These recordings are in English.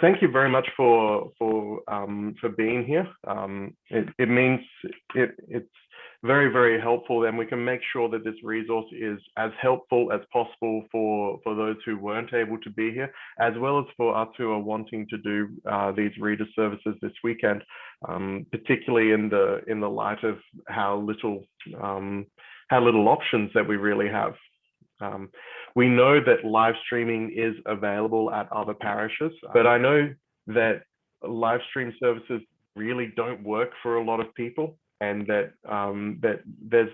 Thank you very much for being here. It means it's very, very helpful, and we can make sure that this resource is as helpful as possible for those who weren't able to be here, as well as for us who are wanting to do these reader services this weekend, particularly in the light of how little options that we really have. We know that live streaming is available at other parishes, but I know that live stream services really don't work for a lot of people, and that there's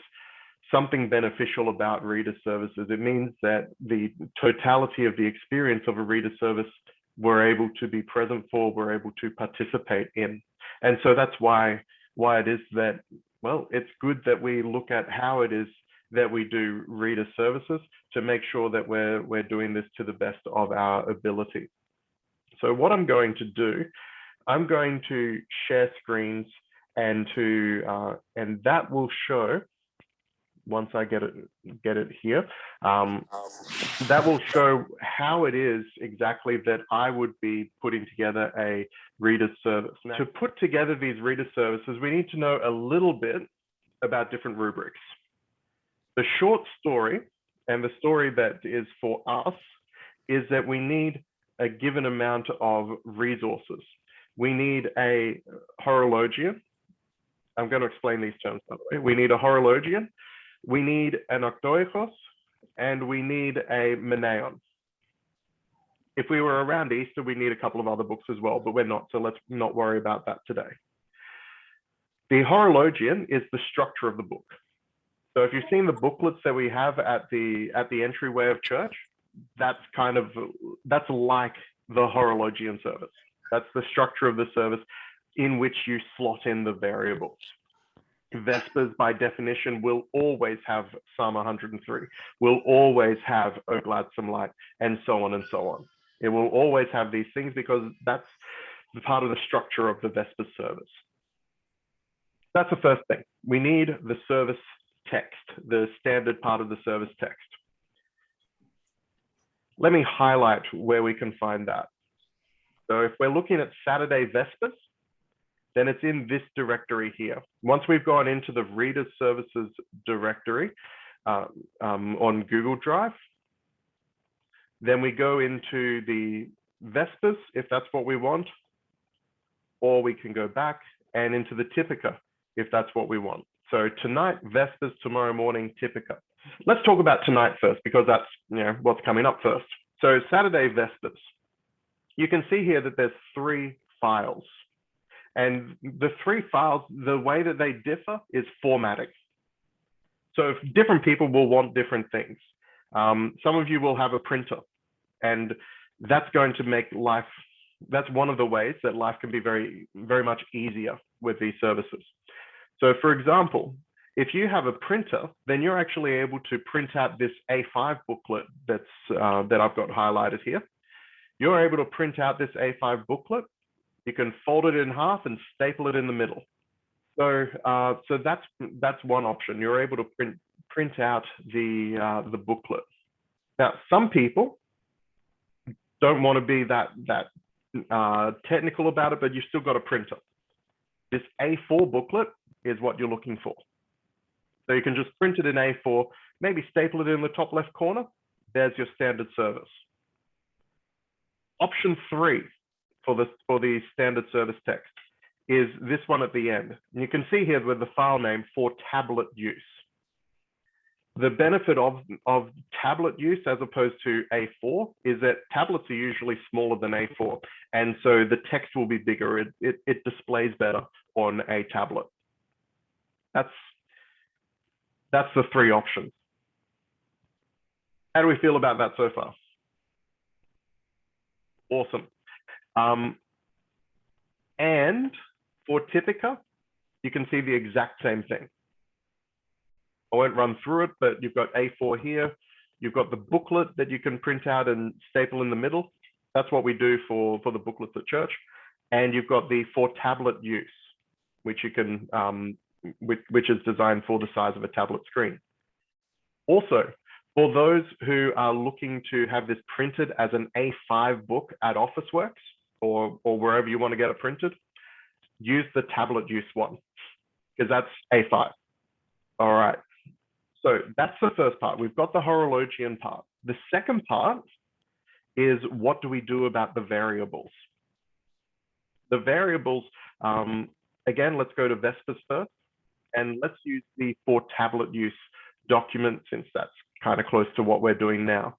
something beneficial about reader services. It means that the totality of the experience of a reader service we're able to be present for, we're able to participate in. And so that's why it is that, well, it's good that we look at how it is that we do reader services to make sure that we're doing this to the best of our ability. So what I'm going to do, I'm going to share screens, and that will show, once I get it here, that will show how it is exactly that I would be putting together a reader service. Now, to put together these reader services, we need to know a little bit about different rubrics. The short story, and the story that is for us, is that we need a given amount of resources. We need a horologian. I'm going to explain these terms, by the way. We need a horologian, we need an octoechos, and we need a meneon. If we were around Easter, we need a couple of other books as well, but we're not, so let's not worry about that today. The horologian is the structure of the book. So if you've seen the booklets that we have at the entryway of church, that's like the horologian service. That's the structure of the service in which you slot in the variables. Vespers, by definition, will always have Psalm 103, will always have O Gladsome Light, and so on and so on. It will always have these things because that's part of the structure of the Vespers service. That's the first thing. We need the service text, the standard part of the service text. Let me highlight where we can find that. So if we're looking at Saturday Vespers, then it's in this directory here. Once we've gone into the Reader Services directory on Google Drive, then we go into the Vespers, if that's what we want, or we can go back and into the Typica, if that's what we want. So tonight, Vespers, tomorrow morning, Typica. Let's talk about tonight first, because that's what's coming up first. So Saturday Vespers, you can see here that there's 3 files. And the 3 files, the way that they differ is formatting. So different people will want different things. Some of you will have a printer, and that's going to make life, that's one of the ways that life can be very, very much easier with these services. So for example, if you have a printer, then you're actually able to print out this A5 booklet that I've got highlighted here. You're able to print out this A5 booklet. You can fold it in half and staple it in the middle. So that's one option. You're able to print out the booklet. Now, some people don't want to be that technical about it, but you've still got a printer. This A4 booklet is what you're looking for. So you can just print it in A4, maybe staple it in the top left corner. There's your standard service. Option 3 for the standard service text is this one at the end. And you can see here with the file name for tablet use. The benefit of tablet use as opposed to A4 is that tablets are usually smaller than A4. And so the text will be bigger. It displays better on a tablet. That's the 3 options. How do we feel about that so far? Awesome. And for Typica, you can see the exact same thing. I won't run through it, but you've got A4 here. You've got the booklet that you can print out and staple in the middle. That's what we do for the booklets at church. And you've got the for tablet use, which you can which is designed for the size of a tablet screen. Also, for those who are looking to have this printed as an A5 book at Officeworks, or wherever you want to get it printed, use the tablet use one, because that's A5. All right. So that's the first part. We've got the horologian part. The second part is, what do we do about the variables? The variables, again, let's go to Vespers first, and let's use the for tablet use document, since that's kind of close to what we're doing now.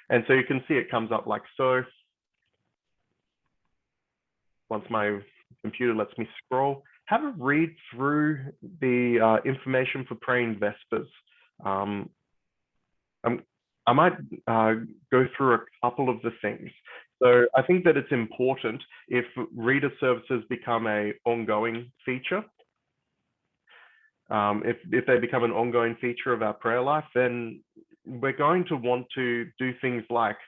And so you can see it comes up like so. Once my computer lets me scroll, have a read through the information for praying Vespers. I might go through a couple of the things. So I think that it's important, if reader services become an ongoing feature, if they become an ongoing feature of our prayer life, then we're going to want to do things like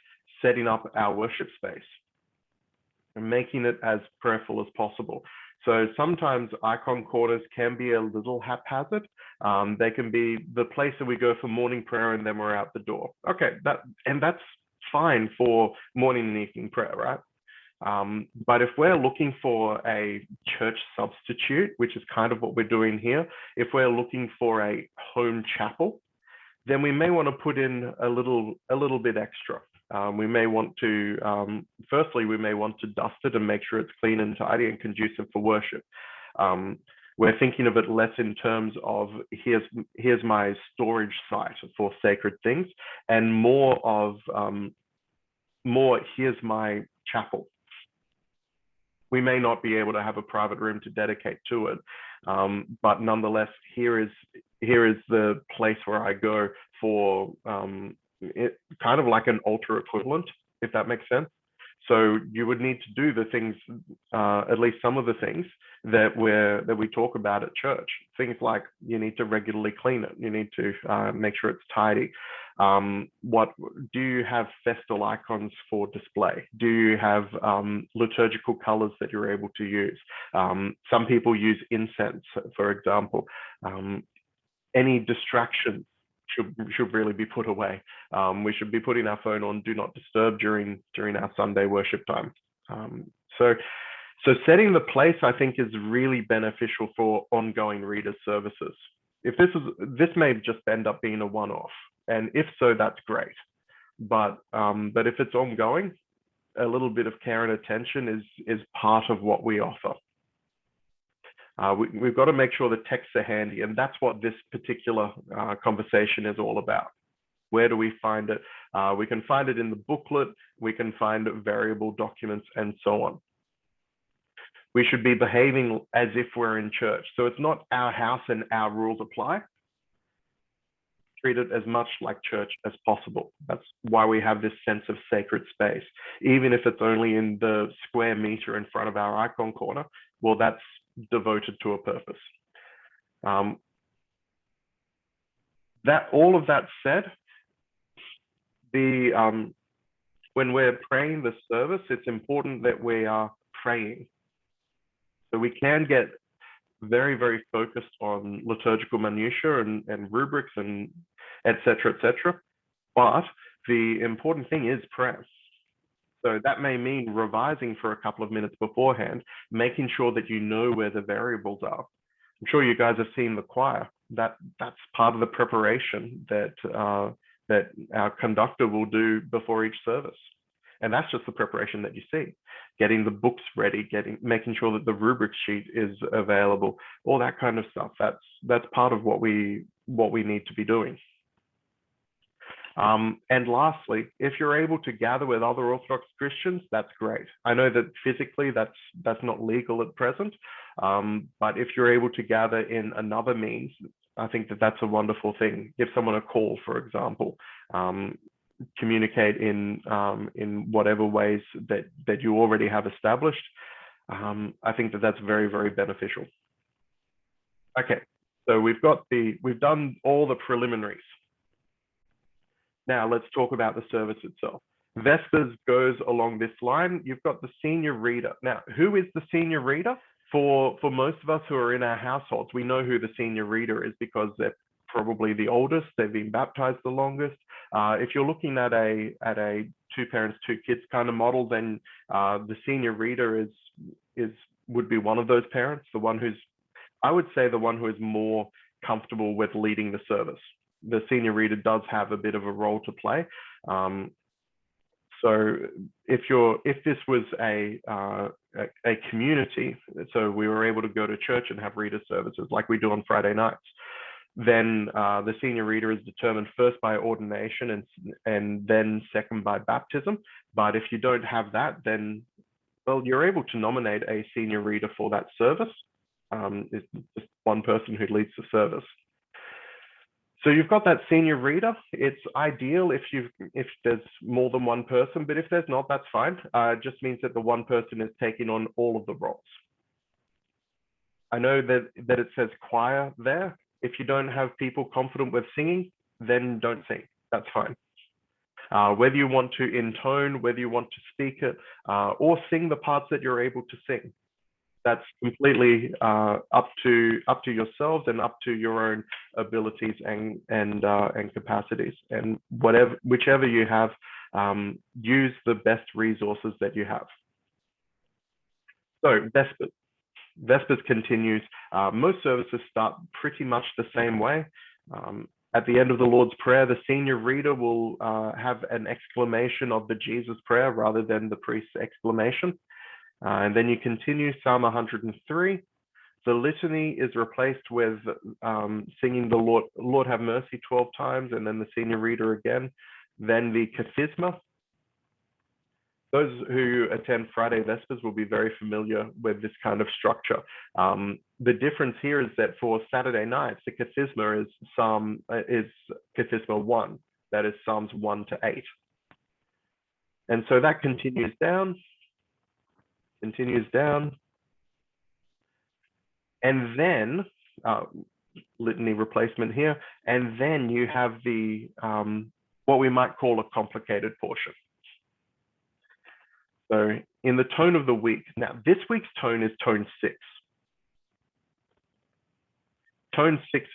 setting up our worship space and making it as prayerful as possible. So sometimes icon corners can be a little haphazard. They can be the place that we go for morning prayer and then we're out the door. Okay, that's fine for morning and evening prayer, right? But if we're looking for a church substitute, which is kind of what we're doing here, if we're looking for a home chapel, then we may want to put in a little bit extra. We may want to, firstly, we may want to dust it and make sure it's clean and tidy and conducive for worship. We're thinking of it less in terms of here's my storage site for sacred things, and more of here's my chapel. We may not be able to have a private room to dedicate to it, but nonetheless, here is the place where I go for it, kind of like an altar equivalent, if that makes sense. So you would need to do the things, at least some of the things that we talk about at church. Things like you need to regularly clean it. You need to make sure it's tidy. What do you have festal icons for display? Do you have liturgical colors that you're able to use? Some people use incense, for example. Any distractions should really be put away. We should be putting our phone on do not disturb during our Sunday worship time. So setting the place, I think, is really beneficial for ongoing reader services. If this may just end up being a one-off, and if so, that's great. But if it's ongoing, a little bit of care and attention is part of what we offer. We've got to make sure the texts are handy, and that's what this particular conversation is all about. Where do we find it? We can find it in the booklet, we can find variable documents, and so on. We should be behaving as if we're in church. So it's not our house and our rules apply. Treat it as much like church as possible. That's why we have this sense of sacred space. Even if it's only in the square meter in front of our icon corner, well, that's devoted to a purpose. All of that said, when we're praying the service, it's important that we are praying. So we can get very, very focused on liturgical minutiae and rubrics and et cetera, but the important thing is prayer. So that may mean revising for a couple of minutes beforehand, making sure that you know where the variables are. I'm sure you guys have seen the choir. That's part of the preparation that our conductor will do before each service. And that's just the preparation that you see. Getting the books ready, making sure that the rubric sheet is available, all that kind of stuff. That's part of what we need to be doing. And lastly, if you're able to gather with other Orthodox Christians, that's great. I know that physically that's not legal at present, but if you're able to gather in another means, I think that's a wonderful thing. Give someone a call, for example. Communicate in whatever ways that you already have established. I think that's very, very beneficial. Okay, so we've done all the preliminaries. Now let's talk about the service itself. Vespers goes along this line. You've got the senior reader. Now, who is the senior reader? For most of us who are in our households, we know who the senior reader is because they're probably the oldest, they've been baptized the longest, If you're looking at a 2 parents, 2 kids kind of model, then the senior reader would be one of those parents, I would say the one who is more comfortable with leading the service. The senior reader does have a bit of a role to play. So if this was a community, so we were able to go to church and have reader services like we do on Friday nights, then the senior reader is determined first by ordination and then second by baptism. But if you don't have that, then, well, you're able to nominate a senior reader for that service. It's just one person who leads the service. So you've got that senior reader. It's ideal if there's more than one person, but if there's not, that's fine. It just means that the one person is taking on all of the roles. I know that it says choir there. If you don't have people confident with singing, then don't sing. That's fine. Whether you want to intone, whether you want to speak it, or sing the parts that you're able to sing, that's completely up to yourselves and up to your own abilities and capacities. And whichever you have, use the best resources that you have. So Vespers continues. Most services start pretty much the same way. At the end of the Lord's Prayer, the senior reader will have an exclamation of the Jesus prayer rather than the priest's exclamation. And then you continue Psalm 103. The litany is replaced with singing the Lord have mercy 12 times, and then the senior reader again. Then the Kathisma. Those who attend Friday Vespers will be very familiar with this kind of structure. The difference here is that for Saturday nights, the Kathisma is Kathisma 1. That is Psalms 1 to 8. And so that continues down. And then litany replacement here, and then you have the what we might call a complicated portion. So in the tone of the week, now this week's tone is tone 6. Tone 6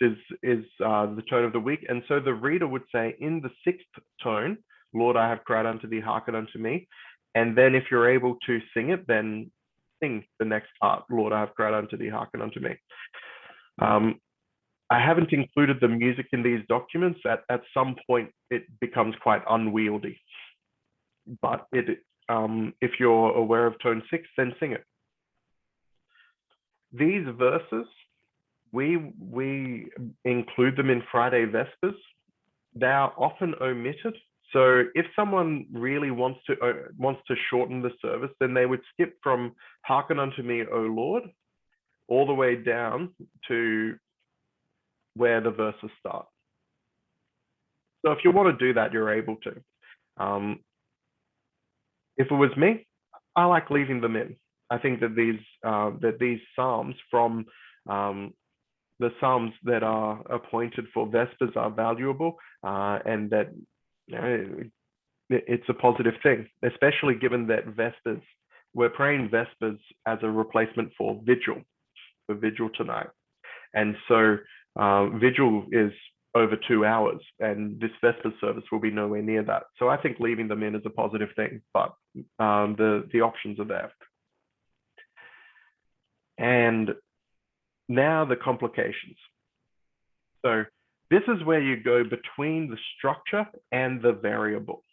is the tone of the week, and so the reader would say, in the 6th tone, Lord, I have cried unto thee, hearken unto me. And then if you're able to sing it, then sing the next part, Lord, I have cried unto thee, hearken unto me. I haven't included the music in these documents. At some point, it becomes quite unwieldy. But if you're aware of tone 6, then sing it. These verses, we include them in Friday Vespers. They are often omitted. So if someone really wants to shorten the service, then they would skip from hearken unto me, O Lord, all the way down to where the verses start. So if you want to do that, you're able to. If it was me, I like leaving them in. I think that these psalms from the psalms that are appointed for Vespers are valuable, and that it's a positive thing, especially given that Vespers, we're praying Vespers as a replacement for Vigil tonight. And so Vigil is over 2 hours, and this Vespers service will be nowhere near that. So I think leaving them in is a positive thing, but the options are there. And now the complications. So this is where you go between the structure and the variable.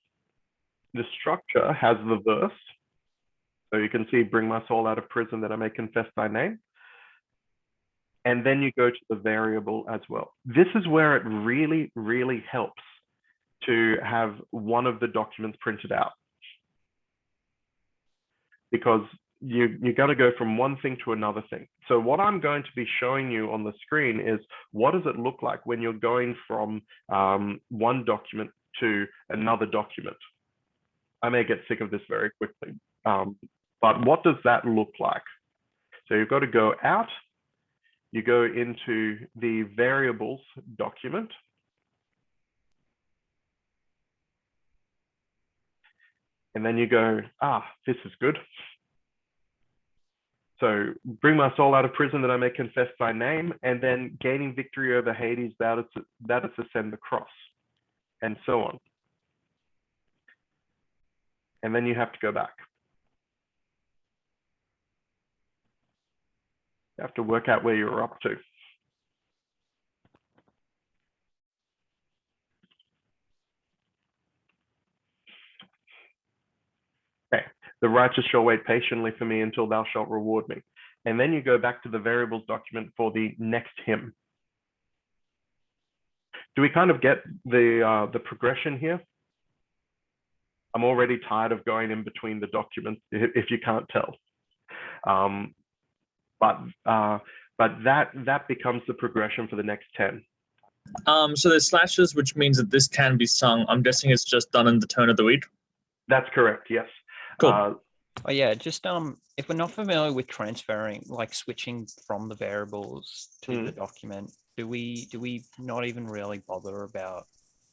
The structure has the verse. So you can see, bring my soul out of prison that I may confess thy name. And then you go to the variable as well. This is where it really, really helps to have one of the documents printed out, because you're going to go from one thing to another thing. So what I'm going to be showing you on the screen is what does it look like when you're going from one document to another document. I may get sick of this very quickly, but what does that look like? So you've got to go out, you go into the variables document, and then you go, this is good. So bring my soul out of prison that I may confess thy name, and then gaining victory over Hades, thou didst ascend the cross, and so on. and then you have to go back. You have to work out where you're up to. Okay, the righteous shall wait patiently for me until thou shalt reward me. And then you go back to the variables document for the next hymn. Do we kind of get the progression here? I'm already tired of going in between the documents, if you can't tell. But that becomes the progression for the next 10. So there's slashes, which means that this can be sung. I'm guessing it's just done in the tone of the week. That's correct, yes. Cool. Oh yeah, just if we're not familiar with transferring, like switching from the variables to the document, do we not even really bother about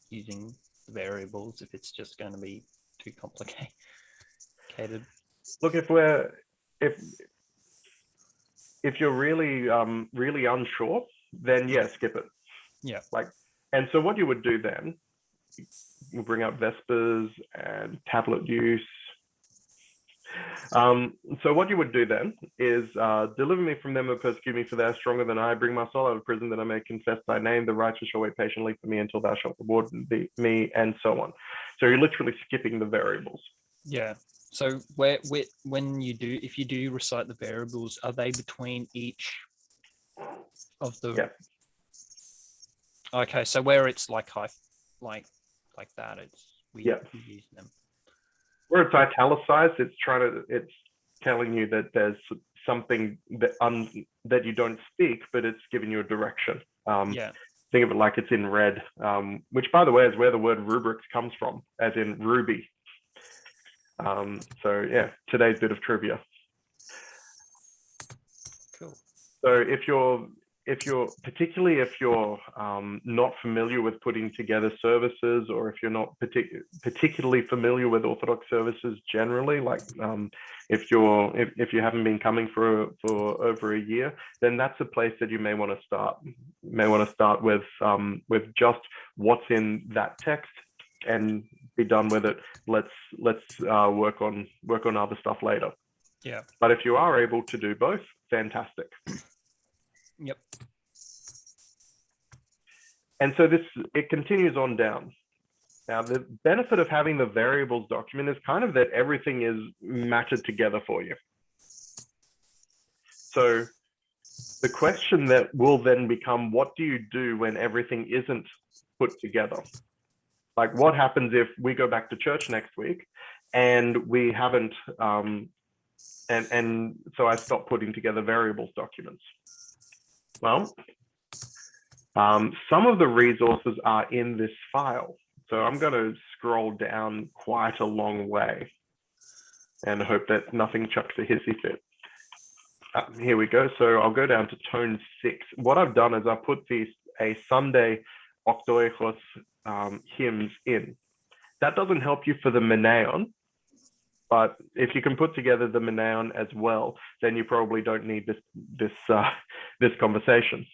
using the variables if it's just going to be too complicated? Look, if you're really really unsure, then yeah, skip it. Yeah. And so what you would do then, you bring up Vespers and tablet use. So what you would do then is deliver me from them who persecute me, for they are stronger than I. Bring my soul out of prison that I may confess thy name. The righteous shall wait patiently for me until thou shalt reward me, and so on. So you're literally skipping the variables. Yeah. So if you do recite the variables, are they between each of the? Yeah. Okay, so where it's like that, we use them. Where it's italicized, it's telling you that there's something that you don't speak, but it's giving you a direction. Think of it like it's in red, which, by the way, is where the word rubrics comes from, as in ruby. So yeah, today's bit of trivia. Cool. So if you're particularly if you're not familiar with putting together services, or if you're not particularly familiar with Orthodox services generally, like if you haven't been coming for over a year, then that's a place that you may want to start. You may want to start with just what's in that text and be done with it. Let's work on other stuff later. Yeah. But if you are able to do both, fantastic. Yep. And so it continues on down. Now, the benefit of having the variables document is kind of that everything is matched together for you. So the question that will then become, what do you do when everything isn't put together? Like, what happens if we go back to church next week and we haven't, and so I stopped putting together variables documents? Well, some of the resources are in this file. So I'm going to scroll down quite a long way and hope that nothing chucks a hissy fit. Here we go. So I'll go down to tone 6. What I've done is I put a Sunday Octoechos hymns in. That doesn't help you for the Meneon, but if you can put together the Meneon as well, then you probably don't need this conversation.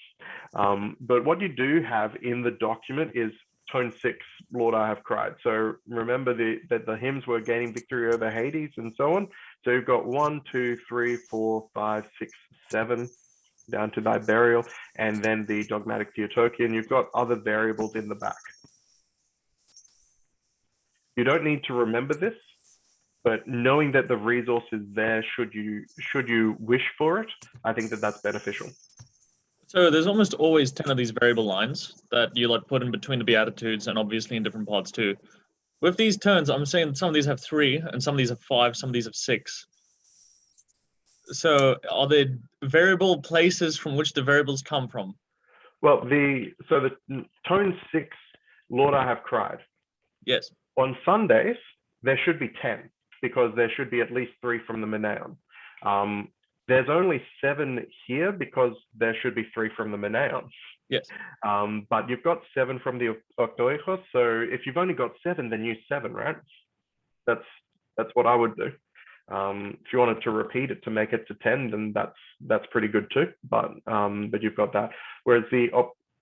But what you do have in the document is tone 6, Lord, I have cried. So remember that the hymns were gaining victory over Hades and so on. So you've got 1, 2, 3, 4, 5, 6, 7 down to thy burial, and then the dogmatic Theotokia, and you've got other variables in the back. You don't need to remember this, but knowing that the resource is there, should you wish for it, I think that that's beneficial. So there's almost always 10 of these variable lines that you like put in between the Beatitudes, and obviously in different parts too. With these turns, I'm saying some of these have 3, and some of these have 5, some of these have 6. So are there variable places from which the variables come from? Well, the tone 6, Lord, I have cried. Yes. On Sundays, there should be 10, because there should be at least 3 from the Meneon. There's only 7 here because there should be 3 from the Meneon. Yes. But you've got 7 from the Octoechos. So if you've only got 7, then use 7, right? That's what I would do. If you wanted to repeat it to make it to 10, then that's pretty good too. But you've got that. Whereas the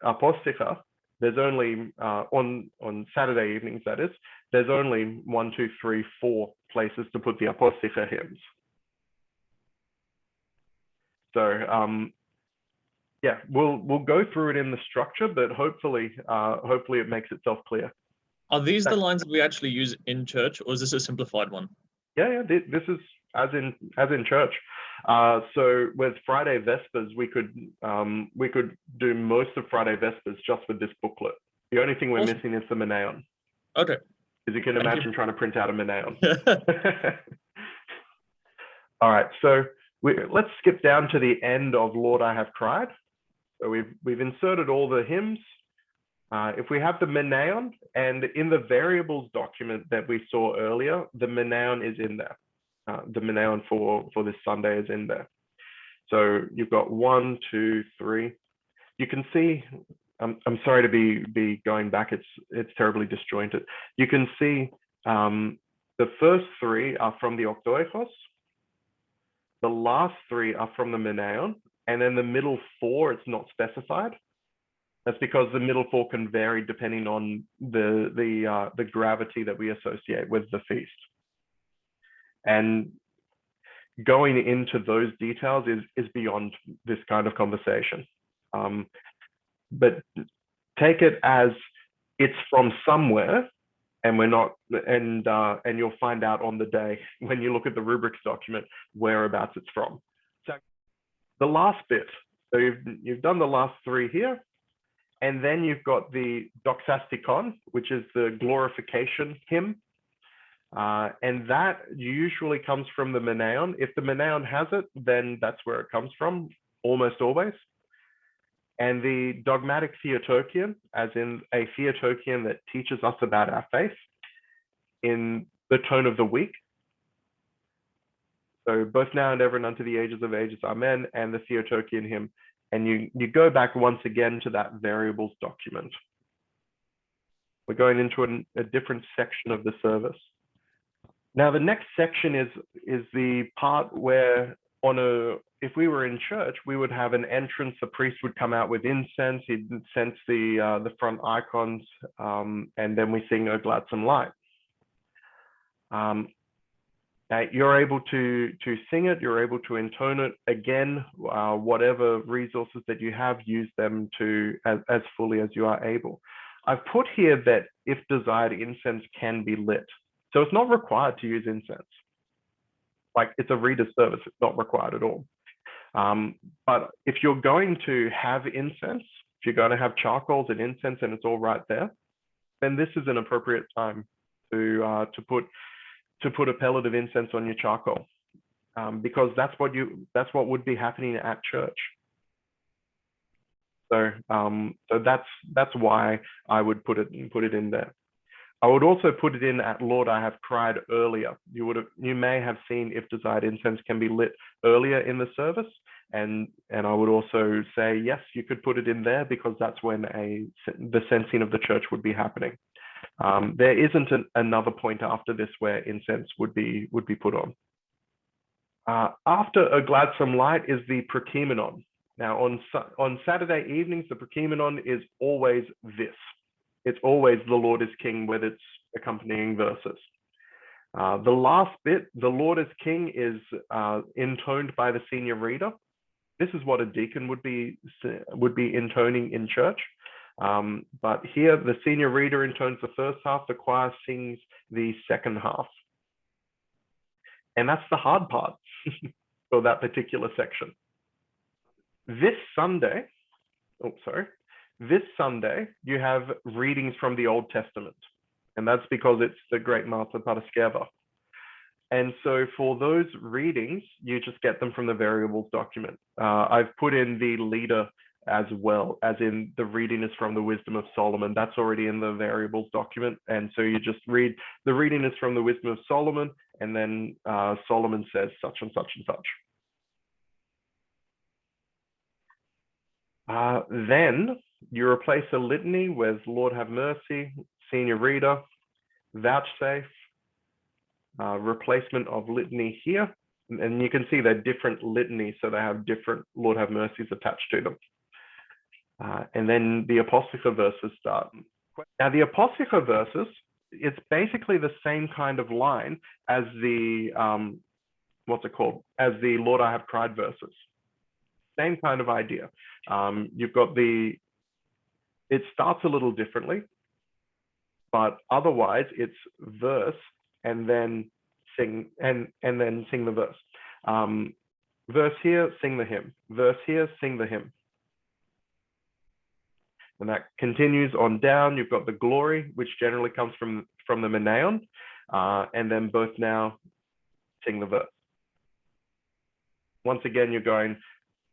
Aposticha, there's only on Saturday evenings, that is, there's only 1, 2, 3, 4 places to put the Apostica hymns. So yeah, we'll go through it in the structure, but hopefully it makes itself clear. Are these the lines that we actually use in church, or is this a simplified one? Yeah, this is as in church. So with Friday Vespers, we could do most of Friday Vespers just with this booklet. The only thing we're Awesome. missing is the Menaeon. Okay. Because you can Thank imagine trying to print out a Menaeon. All right, so let's skip down to the end of Lord, I Have Cried. So we've inserted all the hymns. If we have the Menaeon, and in the variables document that we saw earlier, the Menaeon is in there. The Menaeon for this Sunday is in there. So you've got 1, 2, 3. You can see, I'm sorry to be going back, it's terribly disjointed. You can see the first 3 are from the Octoechos, the last 3 are from the Menaeon, and then the middle 4, it's not specified. That's because the middle 4 can vary depending on the gravity that we associate with the feast. And going into those details is beyond this kind of conversation. But take it as it's from somewhere, and we're not, and you'll find out on the day when you look at the rubrics document whereabouts it's from. So the last bit, so you've done the last 3 here. And then you've got the Doxastikon, which is the glorification hymn. And that usually comes from the Menaeon. If the Menaeon has it, then that's where it comes from, almost always. And the dogmatic Theotokion, as in a Theotokion that teaches us about our faith in the tone of the week. So both now and ever and unto the ages of ages, amen, and the Theotokion hymn. And you go back once again to that variables document. We're going into a different section of the service. Now, the next section is the part where if we were in church, we would have an entrance. The priest would come out with incense. He'd sense the front icons, and then we sing O Gladsome Light. You're able to sing it, you're able to intone it. Again, whatever resources that you have, use them as fully as you are able. I've put here that if desired, incense can be lit. So it's not required to use incense. Like, it's a reader service, it's not required at all. But if you're going to have incense, if you're going to have charcoals and incense and it's all right there, then this is an appropriate time to put a pellet of incense on your charcoal, because that's what would be happening at church. So that's why I would put it in there. I would also put it in at Lord, I Have Cried earlier. You may have seen if desired incense can be lit earlier in the service, and I would also say yes, you could put it in there because that's when the sensing of the church would be happening. There isn't another point after this where incense would be put on. After A Gladsome Light is the Prokimenon. Now on Saturday evenings, the Prokimenon is always this. It's always the Lord is King with its accompanying verses. The last bit, the Lord is King, is intoned by the senior reader. This is what a deacon would be intoning in church. But here, the senior reader intones the first half, the choir sings the second half. And that's the hard part for that particular section. This Sunday, you have readings from the Old Testament. And that's because it's the great Martha Paraskeva. And so for those readings, you just get them from the variables document. I've put in the leader as well, as in the reading is from the Wisdom of Solomon. That's already in the variables document. And so you just read, the reading is from the Wisdom of Solomon, and then Solomon says such and such and such. Then you replace a litany with Lord have mercy, senior reader, vouchsafe, replacement of litany here. And you can see they're different litanies, so they have different Lord have mercies attached to them. And then the Apocrypha verses start. Now, the Apocrypha verses, it's basically the same kind of line as the, as the Lord I Have Cried verses. Same kind of idea. You've got it starts a little differently, but otherwise it's verse and then sing, and then sing the verse. Verse here, sing the hymn. Verse here, sing the hymn. And that continues on down. You've got the glory, which generally comes from the Menaeon, and then both now sing the verse. Once again, you're going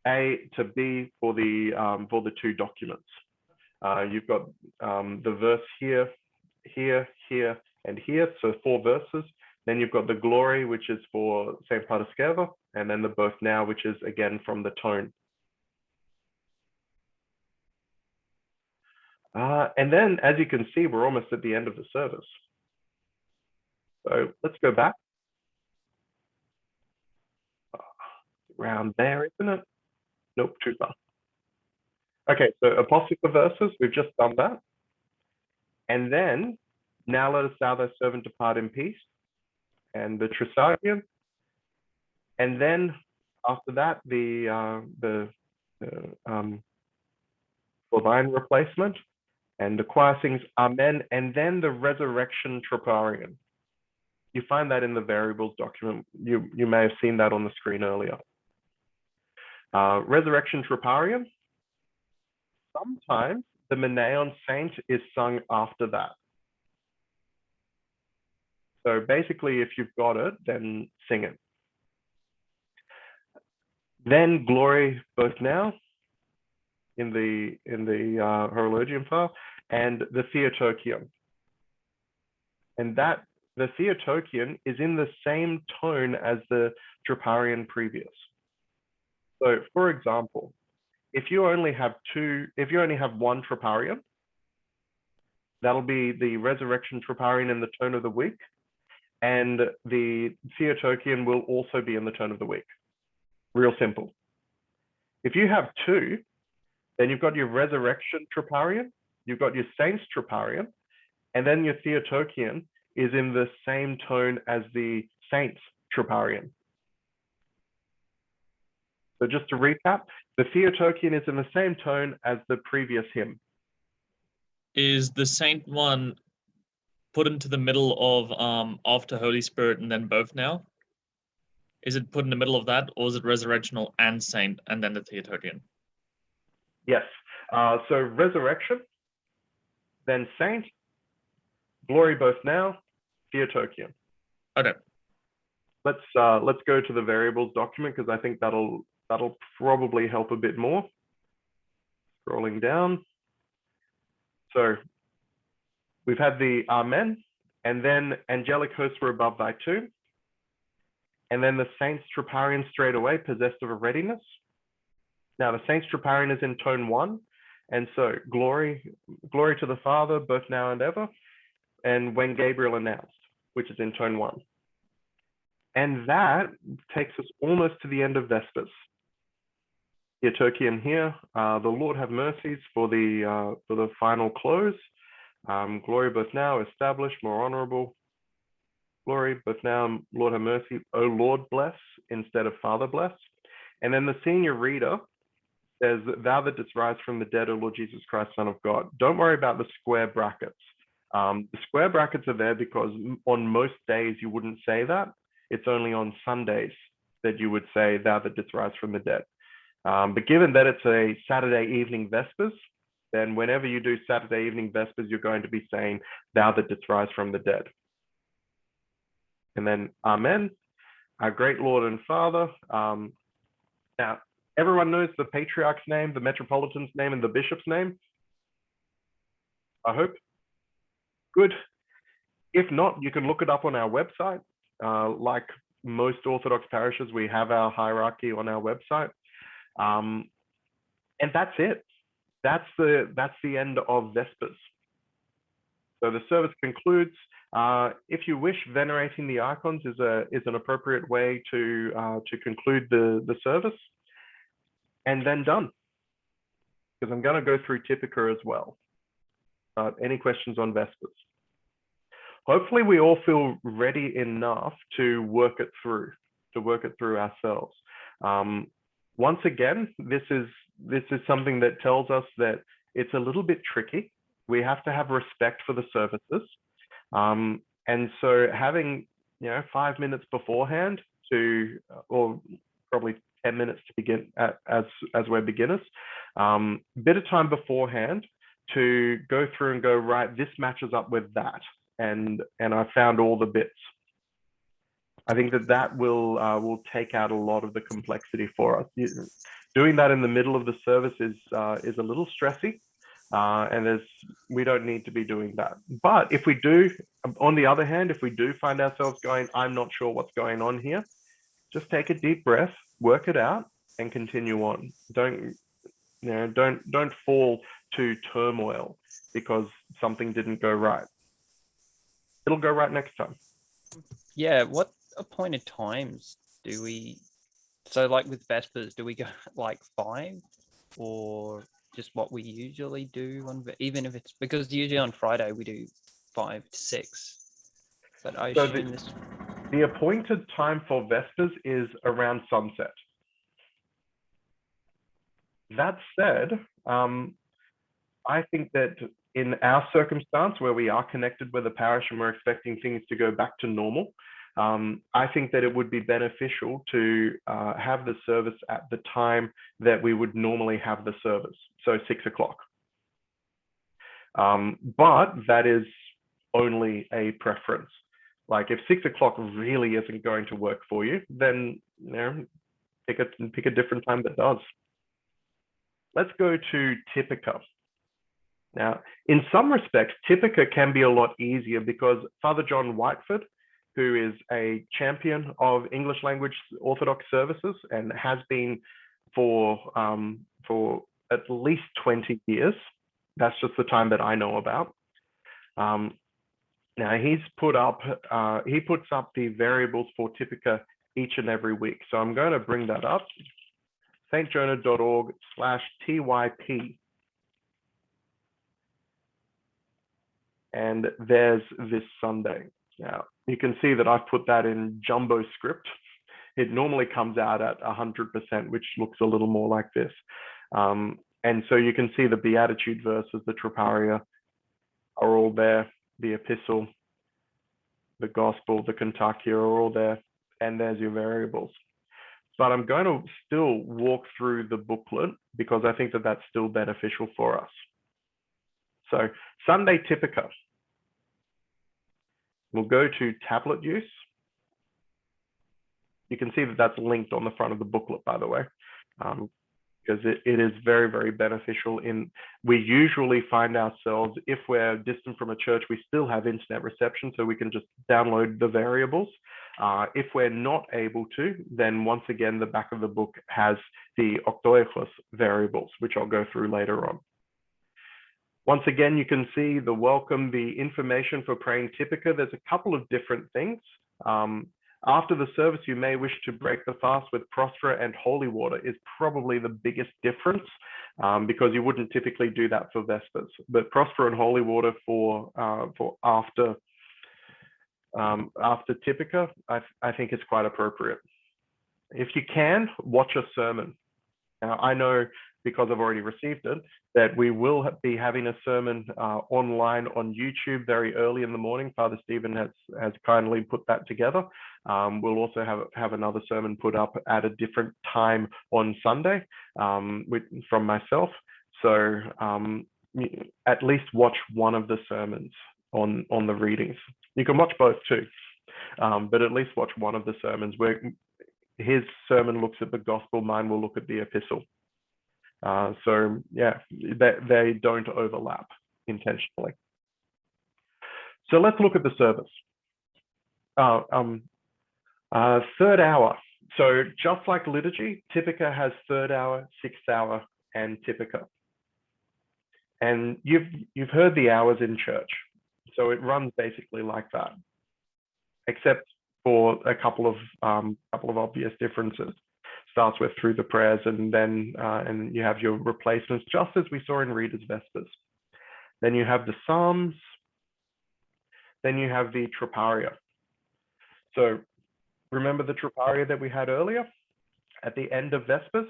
A to B for the two documents. You've got the verse here, here, here, and here, so 4 verses. Then you've got the glory, which is for Saint Parasceva, and then the both now, which is again from the tone. And then, as you can see, we're almost at the end of the service. So let's go back. Around there, isn't it? Nope, too far. Okay, so Apocrypha verses, we've just done that. And then, now let us thou thy servant depart in peace, and the Trisagion. And then, after that, the Flavian replacement. And the choir sings Amen, and then the Resurrection Troparion. You find that in the variables document. You may have seen that on the screen earlier. Resurrection Troparion. Sometimes the Menaeon Saint is sung after that. So basically, if you've got it, then sing it. Then Glory both now in the Horologium file, and the Theotokion. And that the Theotokion is in the same tone as the Troparion previous. So for example, if you only have one Troparion, that'll be the Resurrection Troparion in the tone of the week, and the Theotokion will also be in the tone of the week. Real simple. If you have 2, then you've got your Resurrection Troparion, you've got your Saints Troparion, and then your Theotokion is in the same tone as the Saints Troparion. So just to recap, the Theotokion is in the same tone as the previous hymn. Is the Saint one put into the middle of after Holy Spirit and then both now? Is it put in the middle of that, or is it Resurrectional and Saint and then the Theotokion? Yes. So Resurrection, then Saint, Glory both now, Theotokion. Okay. Let's go to the variables document, because I think that'll probably help a bit more. Scrolling down. So we've had the Amen, and then angelic hosts were above thy tomb, and then the Saints Troparion straight away, possessed of a readiness. Now the Saints Troparion is in tone 1, and so glory to the Father, both now and ever, and when Gabriel announced, which is in tone 1. And that takes us almost to the end of Vespers. Theotokion here, the Lord have mercies for the final close. Glory both now, established, more honorable. Glory both now, Lord have mercy. O Lord bless, instead of Father bless. And then the senior reader says, thou that didst rise from the dead, O Lord Jesus Christ, Son of God. Don't worry about the square brackets. The square brackets are there because on most days you wouldn't say that. It's only on Sundays that you would say, thou that didst rise from the dead. But given that it's a Saturday evening Vespers, then whenever you do Saturday evening Vespers, you're going to be saying, thou that didst rise from the dead. And then Amen, our great Lord and Father. Now, everyone knows the Patriarch's name, the Metropolitan's name, and the Bishop's name? I hope. Good. If not, you can look it up on our website. Like most Orthodox parishes, we have our hierarchy on our website. And that's it. That's the end of Vespers. So the service concludes. If you wish, venerating the icons is an appropriate way to conclude the service, and then done. because I'm going to go through Typica as well. Any questions on Vespers? Hopefully we all feel ready enough to work it through ourselves. Once again, this is something that tells us that it's a little bit tricky. We have to have respect for the services. And so having, 5 minutes beforehand to, or probably 10 minutes to begin as we're beginners, bit of time beforehand to go through and go, right, this matches up with that. And I found all the bits. I think that will take out a lot of the complexity for us. Doing that in the middle of the service is a little stressy, and we don't need to be doing that. But if we do, on the other hand, if we do find ourselves going, I'm not sure what's going on here, just take a deep breath, work it out, and continue on. Don't fall to turmoil because something didn't go right. It'll go right next time. Yeah, what appointed times do we, so like with Vespers, do we go like 5 or just what we usually do on, even if it's, because usually on Friday we do 5 to 6, but I assume the appointed time for Vespers is around sunset. That said, I think that in our circumstance where we are connected with the parish and we're expecting things to go back to normal, I think that it would be beneficial to have the service at the time that we would normally have the service, so 6 o'clock. But that is only a preference. Like if 6 o'clock really isn't going to work for you, then pick a different time that does. Let's go to Typica. Now, in some respects, Typica can be a lot easier because Father John Whiteford, who is a champion of English language Orthodox services and has been for at least 20 years. That's just the time that I know about. Now he puts up the variables for Typica each and every week. So I'm going to bring that up. stjonah.org/TYP. And there's this Sunday. Now, you can see that I've put that in jumbo script. It normally comes out at 100%, which looks a little more like this. And so you can see the Beatitude verses, the Troparia are all there. The Epistle, the Gospel, the Kentucky are all there. And there's your variables. But I'm going to still walk through the booklet because I think that that's still beneficial for us. So Sunday Typica. We'll go to tablet use. You can see that that's linked on the front of the booklet, by the way, because it is very, very beneficial. We usually find ourselves, if we're distant from a church, we still have internet reception, so we can just download the variables. If we're not able to, then once again, the back of the book has the octoechos variables, which I'll go through later on. Once again, you can see the welcome, the information for praying Typica. There's a couple of different things. After the service, you may wish to break the fast with Prospera and holy water is probably the biggest difference because you wouldn't typically do that for Vespers. But Prospera and holy water for after Typica, I think is quite appropriate. If you can, watch a sermon. Now, I know because I've already received it, that we will be having a sermon online on YouTube very early in the morning. Father Stephen has kindly put that together. We'll also have another sermon put up at a different time on Sunday from myself. So at least watch one of the sermons on the readings. You can watch both too, but at least watch one of the sermons where his sermon looks at the gospel, mine will look at the epistle. So yeah, they don't overlap intentionally. So let's look at the service. Third hour. So just like liturgy, Typica has third hour, sixth hour, and Typica. And you've heard the hours in church. So it runs basically like that, except for a couple of obvious differences. starts with through the prayers, and then and you have your replacements, just as we saw in Reader's Vespers. Then you have the Psalms. Then you have the Troparia. So remember the Troparia that we had earlier at the end of Vespers?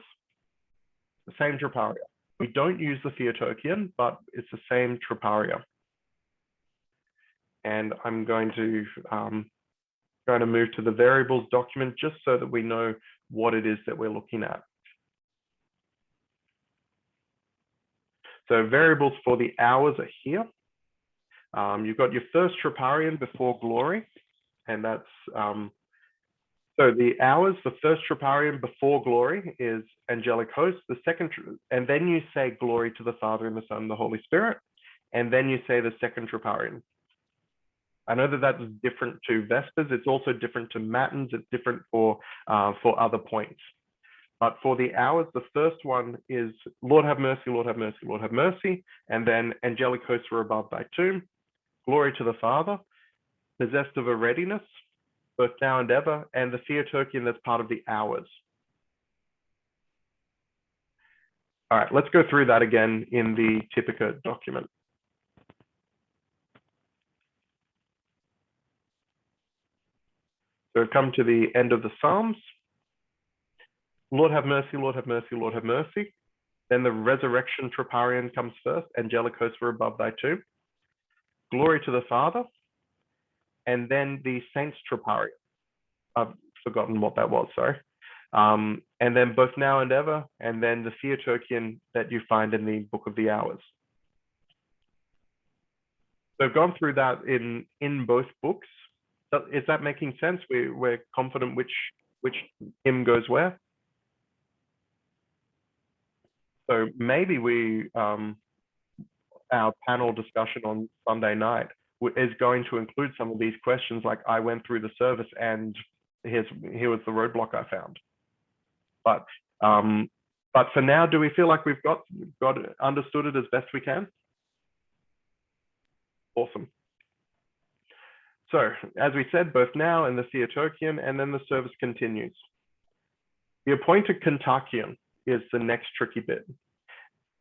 The same Troparia. We don't use the Theotokion, but it's the same Troparia. And I'm going to move to the variables document just so that we know what it is that we're looking at. So variables for the hours are here. You've got your first Troparion before glory, and that's so the hours. The first Troparion before glory is angelic host. The second, and then you say glory to the Father and the Son and the Holy Spirit, and then you say the second Troparion. I know that that's different to Vespers. It's also different to Matins. It's different for other points. But for the hours, the first one is Lord have mercy, Lord have mercy, Lord have mercy, and then angelic hosts were above thy tomb. Glory to the Father, possessed of a readiness, both now and ever, and the Theotokion that's part of the hours. All right, let's go through that again in the Typica document. So we've come to the end of the Psalms. Lord have mercy, Lord have mercy, Lord have mercy. Then the resurrection Troparion comes first. Angelic hosts were above thy tomb. Glory to the Father. And then the saints Troparion. I've forgotten what that was, sorry. And then both now and ever. And then the Theotokion that you find in the Book of the Hours. So I've gone through that in both books. Is that making sense? We're confident which hymn goes where. So maybe our panel discussion on Sunday night is going to include some of these questions, like I went through the service and here was the roadblock I found. But for now, do we feel like we've got understood it as best we can? Awesome. So, as we said, both now and the Theotokion, and then the service continues. The appointed Kontakion is the next tricky bit.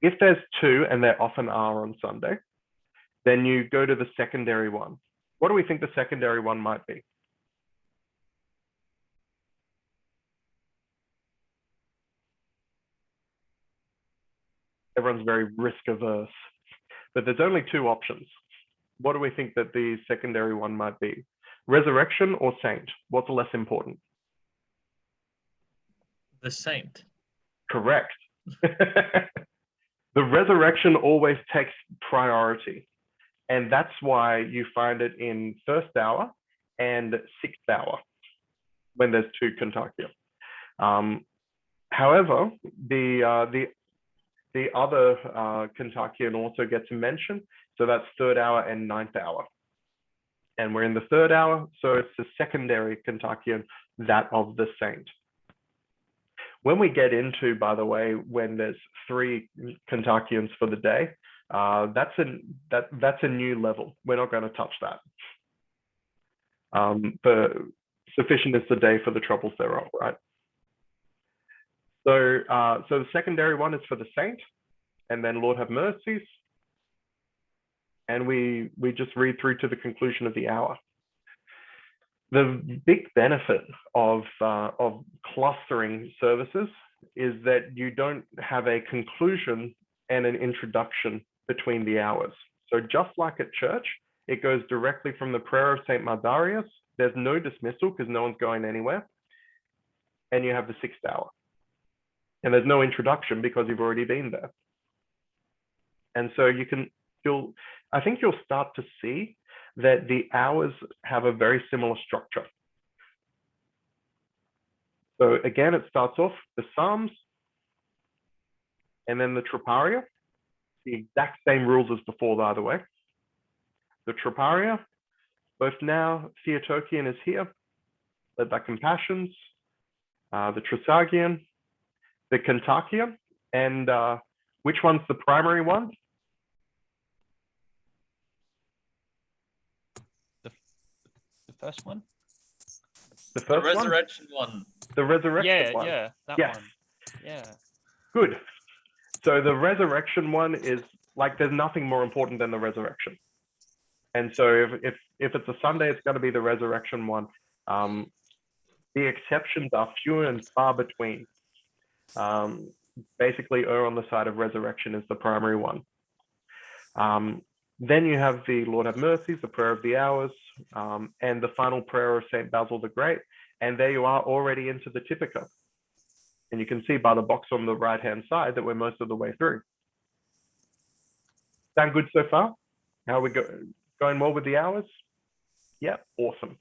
If there's two, and there often are on Sunday, then you go to the secondary one. What do we think the secondary one might be? Everyone's very risk averse, but there's only two options. What do we think that the secondary one might be? Resurrection or saint? What's less important? The saint. Correct. The resurrection always takes priority. And that's why you find it in first hour and sixth hour when there's two Kontakia. However, the other Kontakion also gets a mention. So that's third hour and ninth hour. And we're in the third hour, so it's the secondary Kontakion, that of the saint. When we get into, by the way, when there's three Kontakions for the day, that's a new level. We're not going to touch that. But sufficient is the day for the troubles thereof, right? So, so the secondary one is for the saint, and then Lord have mercies. And we just read through to the conclusion of the hour. The big benefit of clustering services is that you don't have a conclusion and an introduction between the hours. So just like at church, it goes directly from the prayer of St. Madarius. There's no dismissal because no one's going anywhere. And you have the sixth hour. And there's no introduction because you've already been there. And so I think you'll start to see that the hours have a very similar structure. So again, it starts off the Psalms and then the Troparia, the exact same rules as before, by the way. The Troparia, both now, Theotokion is here, led by Compassions, the Trisagion, the Kontakion, and which one's the primary one? The first one? The first resurrection one The resurrection Yeah, one. yeah, that Yes. one. Yeah. Good. So the resurrection one is like, there's nothing more important than the resurrection. And so if it's a Sunday, it's got to be the resurrection one. The exceptions are few and far between. Basically, err on the side of resurrection is the primary one. Then you have the Lord have mercy, the prayer of the hours, and the final prayer of St. Basil the Great. And there you are, already into the Typica. And you can see by the box on the right-hand side that we're most of the way through. Sound good so far? How are we going well with the hours? Yeah, awesome.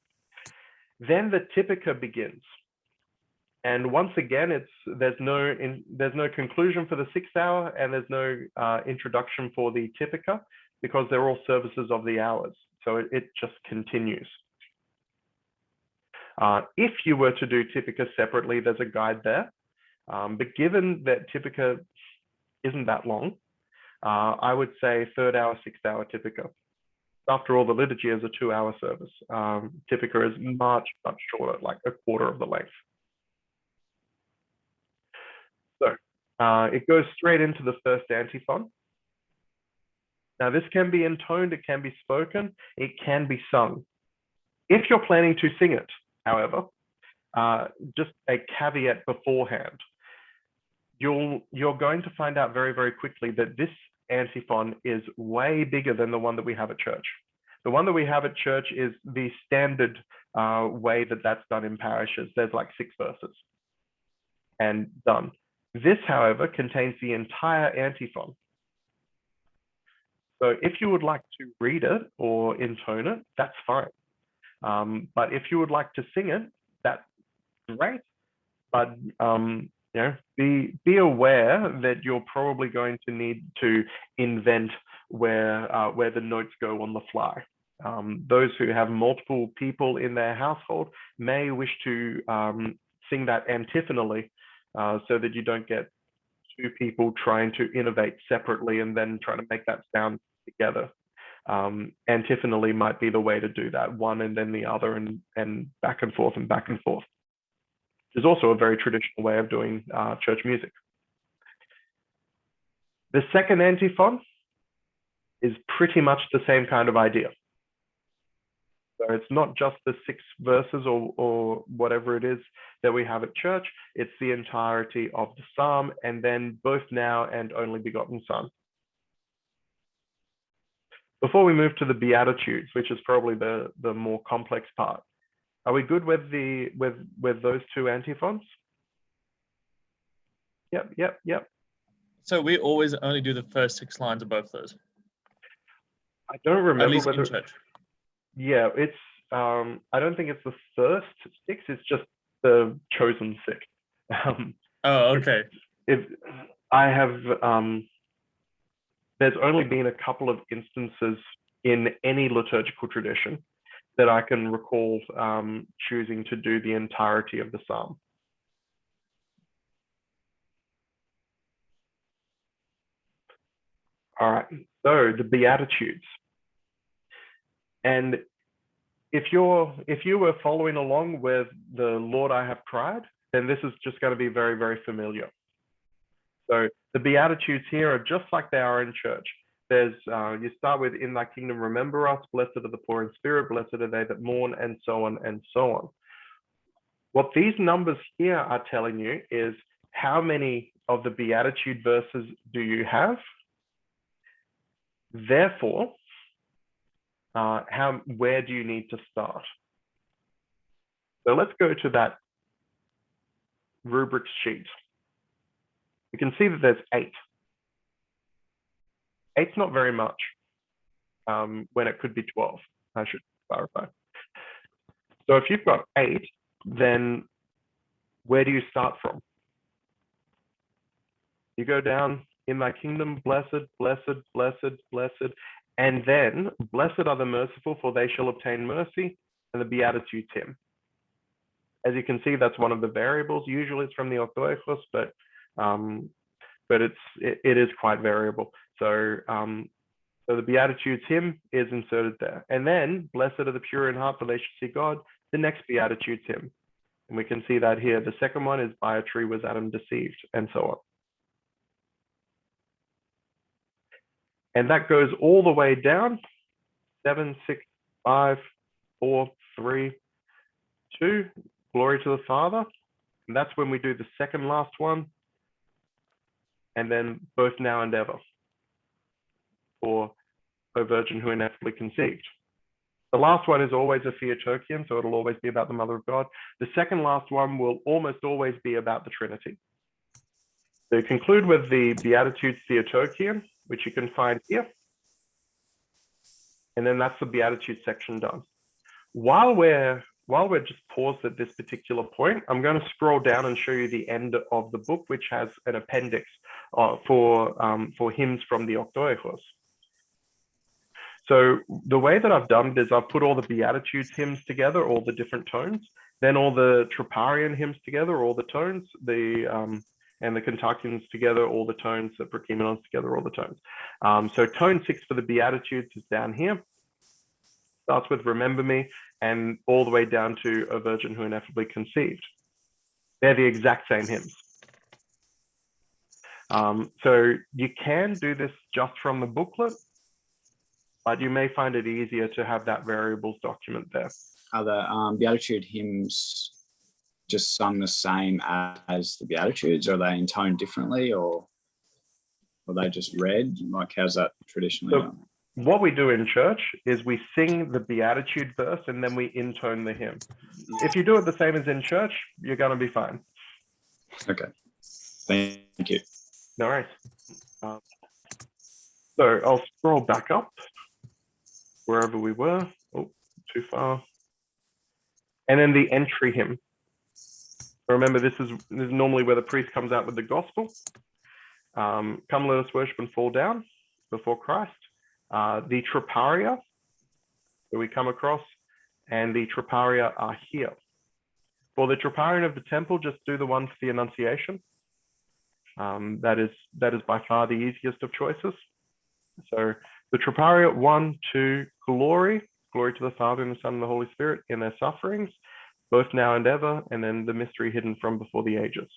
Then the Typica begins. And once again, there's no conclusion for the 6th hour, and there's no introduction for the Typica, because they're all services of the hours. So it just continues. If you were to do Typica separately, there's a guide there. But given that Typica isn't that long, I would say 3rd hour, 6th hour Typica. After all, the liturgy is a 2-hour service. Typica is much, much shorter, like a quarter of the length. So it goes straight into the first antiphon. Now, this can be intoned, it can be spoken, it can be sung. If you're planning to sing it, however, just a caveat beforehand, you're going to find out very, very quickly that this antiphon is way bigger than the one that we have at church. The one that we have at church is the standard way that that's done in parishes. There's like 6 verses and done. This, however, contains the entire antiphon. So if you would like to read it or intone it, that's fine. But if you would like to sing it, that's great. But be aware that you're probably going to need to invent where the notes go on the fly. Those who have multiple people in their household may wish to sing that antiphonally, so that you don't get 2 people trying to innovate separately and then trying to make that sound together. Antiphonally might be the way to do that, one and then the other, and back and forth and back and forth. Is also a very traditional way of doing church music. The second antiphon is pretty much the same kind of idea. So it's not just the 6 verses or whatever it is that we have at church, it's the entirety of the psalm, and then both now and only begotten Son. Before we move to the Beatitudes, which is probably the more complex part, are we good with those 2 antiphons? Yep. So we always only do the first 6 lines of both those. I don't remember At least whether in church. Yeah, it's I don't think it's the first 6, it's just the chosen 6. Oh, okay. If I have there's only been a couple of instances in any liturgical tradition that I can recall choosing to do the entirety of the psalm. All right, so the Beatitudes. And if you were following along with the Lord I have cried, then this is just going to be very, very familiar. So the Beatitudes here are just like they are in church. There's you start with, in thy kingdom remember us, blessed are the poor in spirit, blessed are they that mourn, and so on and so on. What these numbers here are telling you is how many of the Beatitude verses do you have? Therefore, where do you need to start? So let's go to that rubric sheet. You can see that there's 8. 8's not very much when it could be 12, I should clarify. So if you've got 8, then where do you start from? You go down, in thy kingdom, blessed, blessed, blessed, blessed, and then blessed are the merciful, for they shall obtain mercy, and the Beatitudes hymn. As you can see, that's one of the variables. Usually it's from the Orthodox, but it is quite variable. So so the Beatitudes hymn is inserted there. And then, blessed are the pure in heart, for they shall see God, the next Beatitudes hymn. And we can see that here. The second one is by a tree was Adam deceived, and so on. And that goes all the way down, 7, 6, 5, 4, 3, 2, glory to the Father. And that's when we do the second last one. And then both now and ever for O Virgin who ineffably conceived. The last one is always a Theotokian, so it'll always be about the Mother of God. The second last one will almost always be about the Trinity. So you conclude with the Beatitudes Theotokian, which you can find here. And then that's the Beatitudes section done. While we're just paused at this particular point, I'm going to scroll down and show you the end of the book, which has an appendix for hymns from the Octoechos. So the way that I've done it is I've put all the Beatitudes hymns together, all the different tones, then all the Troparion hymns together, all the tones, and the Kentuckians together, all the tones, the Prokimenons together, all the tones. So tone 6 for the Beatitudes is down here. Starts with Remember Me, and all the way down to O Virgin who ineffably conceived. They're the exact same hymns. So you can do this just from the booklet, but you may find it easier to have that variables document there. Are the Beatitude hymns just sung the same as the Beatitudes, or are they intoned differently, or are they just read? Like, how's that traditionally done? What we do in church is we sing the Beatitude verse and then we intone the hymn. If you do it the same as in church, you're going to be fine. Okay. Thank you. No worries. So I'll scroll back up wherever we were. Oh, too far. And then the entry hymn. Remember, this is normally where the priest comes out with the gospel. Come, let us worship and fall down before Christ. The Troparia that we come across, and the Troparia are here. For the Troparion of the temple, just do the one for the Annunciation. That is by far the easiest of choices. So the Troparia, 1, 2, glory to the Father and the Son and the Holy Spirit in their sufferings, both now and ever, and then the mystery hidden from before the ages.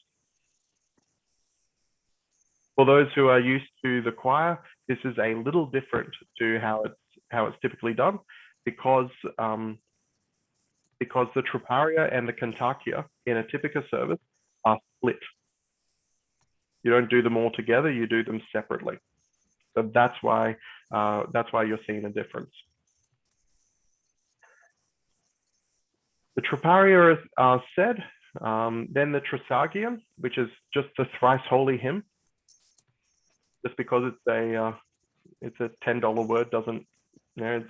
For those who are used to the choir, this is a little different to how it's typically done, because the Troparia and the Cantacia in a Typica service are split. You don't do them all together; you do them separately. So that's why you're seeing a difference. The Troparia are said, then the Trisagion, which is just the thrice holy hymn. Just because it's a $10 word doesn't, you know,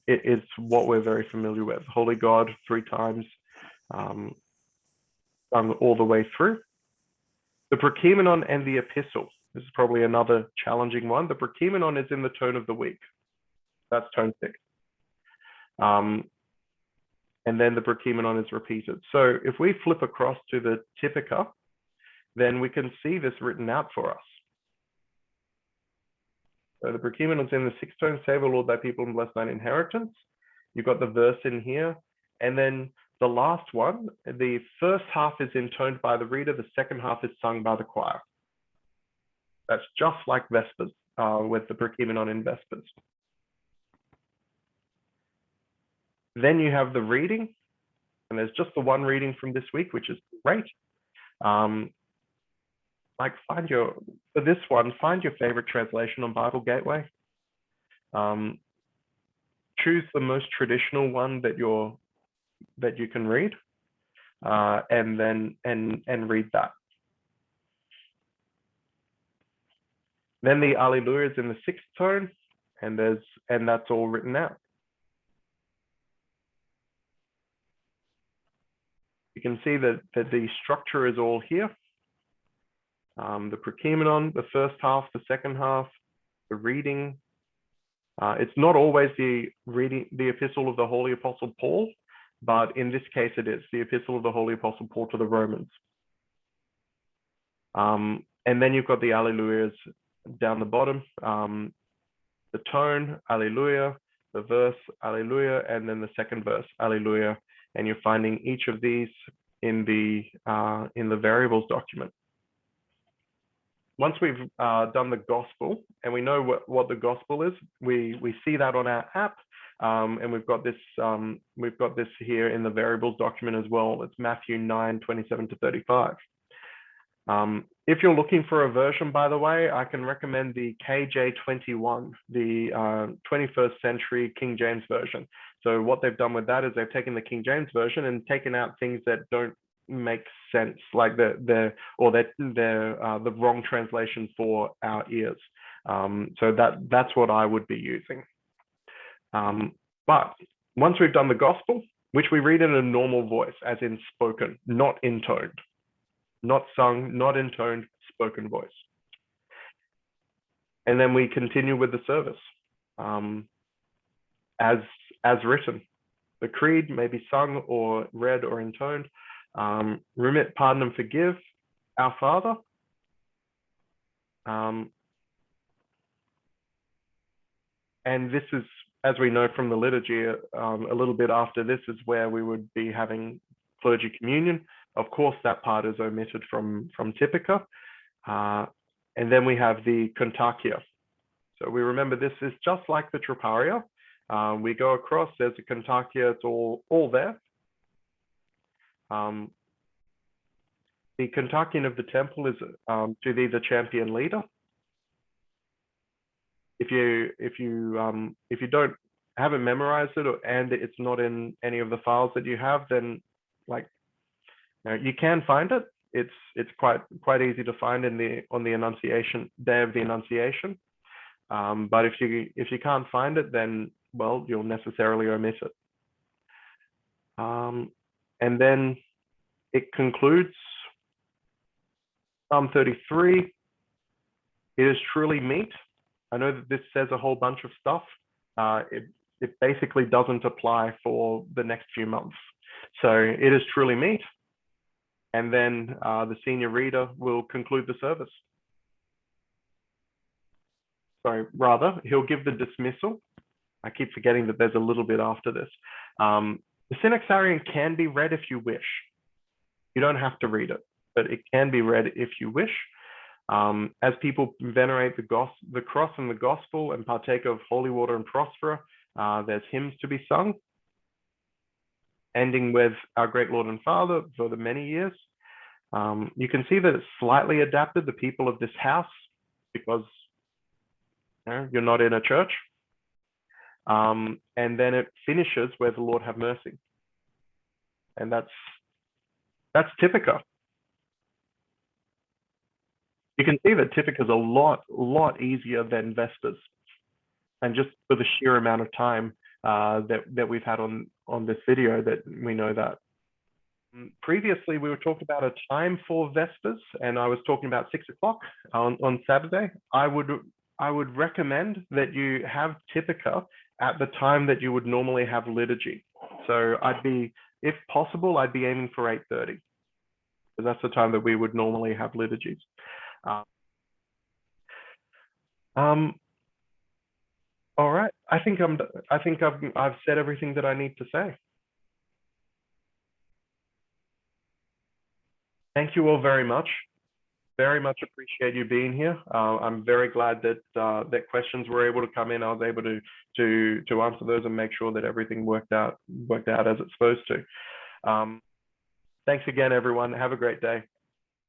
it's what we're very familiar with. Holy God 3 times, sung all the way through. The Prokimenon and the Epistle. This is probably another challenging one. The Prokimenon is in the tone of the week. That's tone 6. And then the Prokimenon is repeated. So if we flip across to the Typica, then we can see this written out for us. So the Prokimenon's in the 6th tone, save, O Lord, thy people and bless thine inheritance. You've got the verse in here. And then the last one, the first half is intoned by the reader, the second half is sung by the choir. That's just like Vespers, with the Prokimenon in Vespers. Then you have the reading, and there's just the one reading from this week, which is great. Like find your favorite translation on Bible Gateway. Choose the most traditional one that you can read, and read that. Then the Alleluia is in the 6th tone, and that's all written out. You can see that the structure is all here. The Prokimenon, the first half, the second half, the reading. It's not always the epistle of the Holy Apostle Paul, but in this case it is the epistle of the Holy Apostle Paul to the Romans. And then you've got the Alleluias down the bottom, the tone, Alleluia, the verse, Alleluia, and then the second verse, Alleluia, and you're finding each of these in the variables document. Once we've done the gospel and we know what the gospel is, we see that on our app, and we've got this here in the variables document as well. It's Matthew 9:27 to 35. If you're looking for a version, by the way, I can recommend the KJ21, the 21st century King James version. So what they've done with that is they've taken the King James version and taken out things that don't make sense, like they're the wrong translation for our ears. So that's what I would be using. But once we've done the gospel, which we read in a normal voice, as in spoken, not intoned, not sung, not intoned, spoken voice. And then we continue with the service as written. The creed may be sung or read or intoned. Remit, pardon, and forgive, our Father. And this is, as we know from the liturgy, a little bit after this is where we would be having clergy communion. Of course, that part is omitted from Typica. And then we have the Kontakia. So we remember this is just like the Troparia. We go across, there's a Kontakia, it's all there. The Kontakion of the temple is to thee the champion leader. If you don't haven't memorized it, and it's not in any of the files that you have, then you can find it. It's quite easy to find on the Annunciation day of the Annunciation. But if you can't find it, then well, you'll necessarily omit it. And then it concludes Psalm 33. It is truly meat. I know that this says a whole bunch of stuff. It basically doesn't apply for the next few months. So it is truly meat. And then the senior reader will conclude the service. Sorry, rather, he'll give the dismissal. I keep forgetting that there's a little bit after this. The Synaxarion can be read if you wish. You don't have to read it, but it can be read if you wish. As people venerate the cross and the gospel and partake of holy water and prospera, there's hymns to be sung, ending with our great Lord and Father for the many years. You can see that it's slightly adapted, the people of this house, because you're not in a church. And then it finishes where the Lord have mercy. And that's Typica. You can see that Typica is a lot easier than Vespers. And just for the sheer amount of time that we've had on this video, that we know that. Previously, we were talking about a time for Vespers, and I was talking about 6 o'clock on Saturday. I would recommend that you have Typica at the time that you would normally have liturgy. So if possible, I'd be aiming for 8:30, because that's the time that we would normally have liturgies. All right. I think I've said everything that I need to say. Thank you all very much. Very much appreciate you being here. I'm very glad that that questions were able to come in. I was able to answer those and make sure that everything worked out as it's supposed to. Thanks again, everyone. Have a great day.